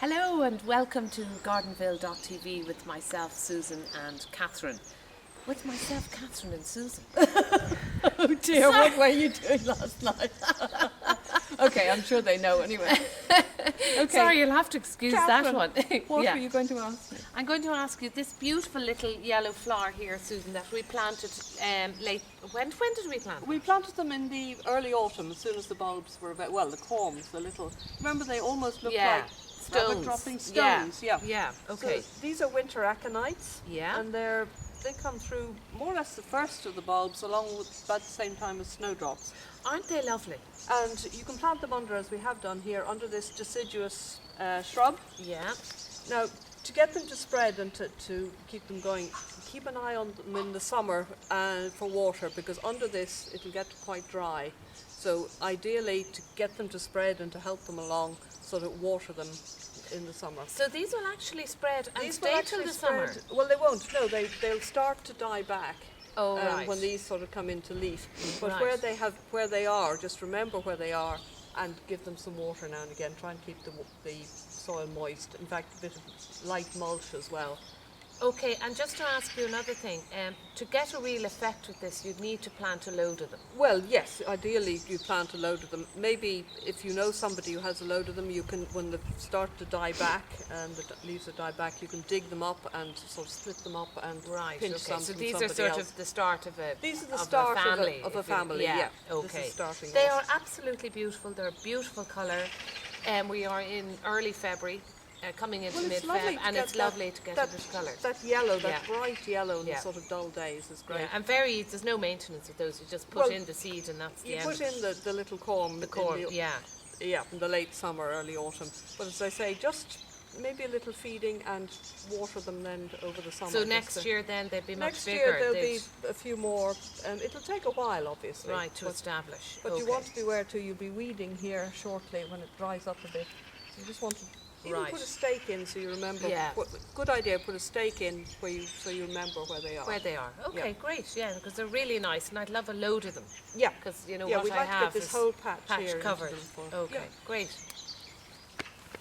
Hello and welcome to Gardenville.tv with myself, Susan and Catherine. With myself, Catherine and Susan. Oh dear, what were you doing last night? Okay, I'm sure they know anyway. Okay. Sorry, you'll have to excuse Catherine, that one. What Yeah. were you going to ask me? I'm going to ask you this beautiful little yellow flower here, Susan, that we planted late. When did we plant? We planted them in the early autumn, as soon as the bulbs were about, well, the corms, the little, remember they almost look Yeah, like stones. rabbit-dropping stones. Yeah. Yeah, okay. So these are winter aconites. Yeah. And they come through more or less the first of the bulbs, along with about the same time as snowdrops. Aren't they lovely? And you can plant them under, as we have done here, under this deciduous shrub. Yeah. Now, to get them to spread and to keep them going, keep an eye on them in the summer for water, because under this it'll get quite dry. So ideally, to get them to spread and to help them along, sort of water them in the summer. So these will actually spread and These will stay actually till the summer? spread. Well, they won't. No, they'll start to die back. Oh, right. When these sort of come into leaf. But Right. where they are, just remember where they are and give them some water now and again. Try and keep the soil moist. In fact, a bit of light mulch as well. Okay, and just to ask you another thing, to get a real effect with this, you'd need to plant a load of them. Well, yes, ideally you plant a load of them. Maybe if you know somebody who has a load of them, you can, when they start to die back and the leaves are die back, you can dig them up and sort of split them up and pinch some So from these are somebody sort else. of the start of a These are the of start a family. of a if you- family, yeah. Okay. This is starting They off. are absolutely beautiful. They're a beautiful colour. We are in early February, coming into Well, it's mid-Feb, lovely to and get it's that- lovely to get this colour. That yellow, that Yeah. bright yellow in Yeah. the sort of dull days is great. Yeah, and there's no maintenance with those. You just put Well, in the seed and that's the You end. put in the little corm. the corn. in the, Yeah. Yeah, in the late summer, early autumn. But as I say, just maybe a little feeding and water them then over the summer. So just next to- year then they'd be much Next bigger. year there'll They'd- be a few more, and it'll take a while, obviously. right to but, establish. but okay. you want to be aware too. You'll be weeding here shortly when it dries up a bit. So you just want to even Right. put a stake in so you remember. Yeah. Good idea. Put a stake in so you remember where they are. Where they are. Okay, Yeah. great. Yeah, because they're really nice, and I'd love a load of them. Yeah. Because you know Yeah, what we'd I like to have get this is whole patch here into covered. them for- Okay, yeah. great.